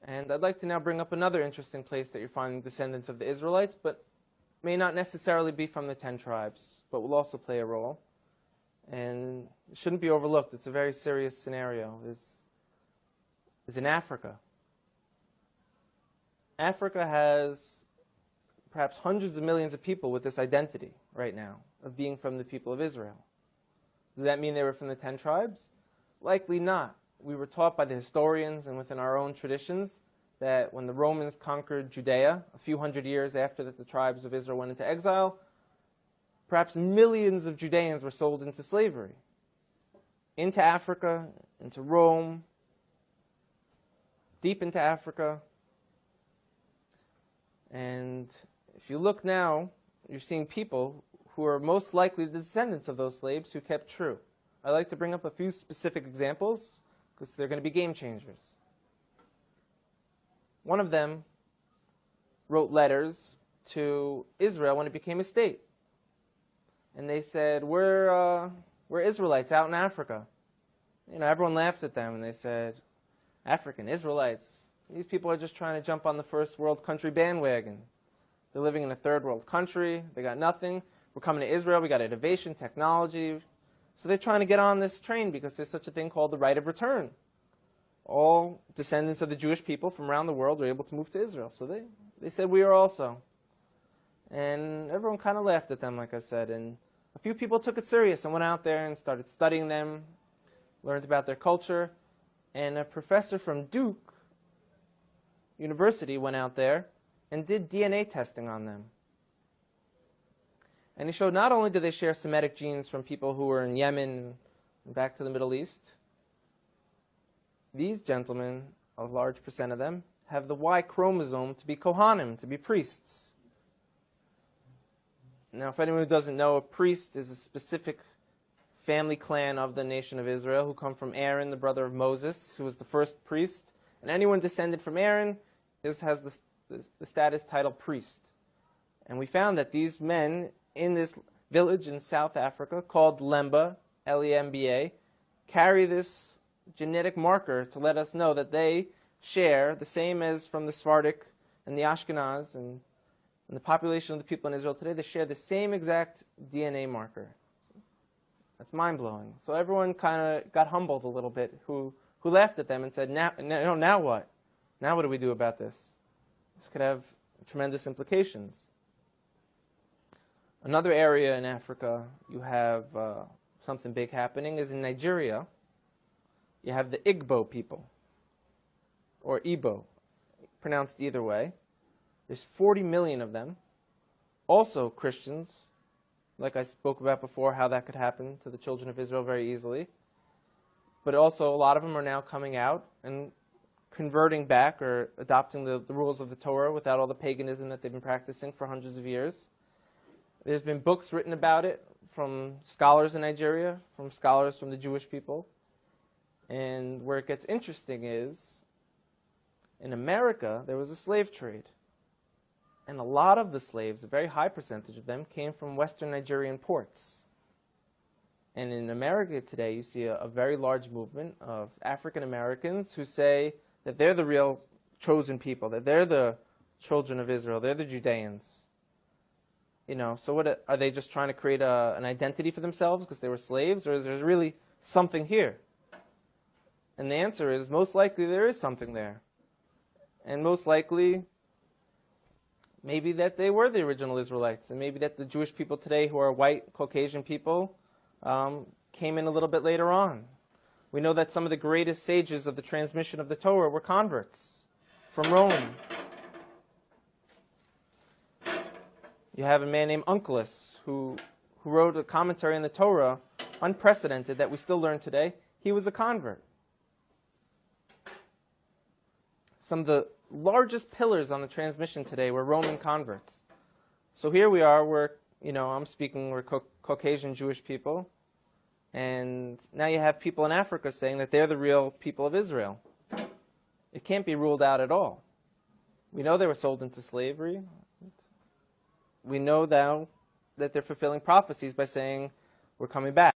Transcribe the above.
And I'd like to now bring up another interesting place that you're finding descendants of the Israelites, but may not necessarily be from the 10 tribes, but will also play a role. And it shouldn't be overlooked. It's a very serious scenario. Is in Africa. Africa has perhaps hundreds of millions of people with this identity right now of being from the people of Israel. Does that mean they were from the 10 tribes? Likely not. We were taught by the historians and within our own traditions that when the Romans conquered Judea, a few hundred years after that the tribes of Israel went into exile, perhaps millions of Judeans were sold into slavery. Into Africa, into Rome, deep into Africa. And if you look now, you're seeing people who are most likely the descendants of those slaves who kept true. I'd like to bring up a few specific examples because they're going to be game changers. One of them wrote letters to Israel when it became a state. And they said, we're Israelites out in Africa. You know, everyone laughed at them and they said, African Israelites, these people are just trying to jump on the first world country bandwagon. They're living in a third world country. They got nothing. We're coming to Israel. We got innovation, technology. So they're trying to get on this train because there's such a thing called the right of return. All descendants of the Jewish people from around the world are able to move to Israel. So they said we are also. And everyone kind of laughed at them, like I said. And a few people took it serious and went out there and started studying them, learned about their culture. And a professor from Duke University went out there and did DNA testing on them. And he showed not only do they share Semitic genes from people who were in Yemen and back to the Middle East, these gentlemen, a large percent of them, have the Y chromosome to be Kohanim, to be priests. Now, if anyone who doesn't know, a priest is a specific family clan of the nation of Israel who come from Aaron, the brother of Moses, who was the first priest. And anyone descended from Aaron has the status title priest. And we found that these men in this village in South Africa called Lemba, L-E-M-B-A, carry this genetic marker to let us know that they share the same as from the Sephardic and the Ashkenaz and the population of the people in Israel today. They share the same exact DNA marker. That's mind-blowing. So everyone kind of got humbled a little bit who laughed at them and said, now what? Now what do we do about this? This could have tremendous implications. Another area in Africa you have something big happening is in Nigeria. You have the Igbo people, or Igbo, pronounced either way. There's 40 million of them, also Christians, like I spoke about before, how that could happen to the children of Israel very easily. But also a lot of them are now coming out and converting back or adopting the rules of the Torah without all the paganism that they've been practicing for hundreds of years. There's been books written about it from scholars in Nigeria, from scholars from the Jewish people. And where it gets interesting is, in America, there was a slave trade. And a lot of the slaves, a very high percentage of them, came from Western Nigerian ports. And in America today, you see a very large movement of African Americans who say that they're the real chosen people, that they're the children of Israel, they're the Judeans. You know, so what are they just trying to create an identity for themselves because they were slaves, or is there really something here? And the answer is, most likely there is something there. And most likely, maybe that they were the original Israelites, and maybe that the Jewish people today who are white, Caucasian people came in a little bit later on. We know that some of the greatest sages of the transmission of the Torah were converts from Rome. You have a man named Onkelos who wrote a commentary on the Torah, unprecedented, that we still learn today. He was a convert. Some of the largest pillars on the transmission today were Roman converts. So here we are, we're Caucasian Jewish people. And now you have people in Africa saying that they're the real people of Israel. It can't be ruled out at all. We know they were sold into slavery. We know now that they're fulfilling prophecies by saying, we're coming back.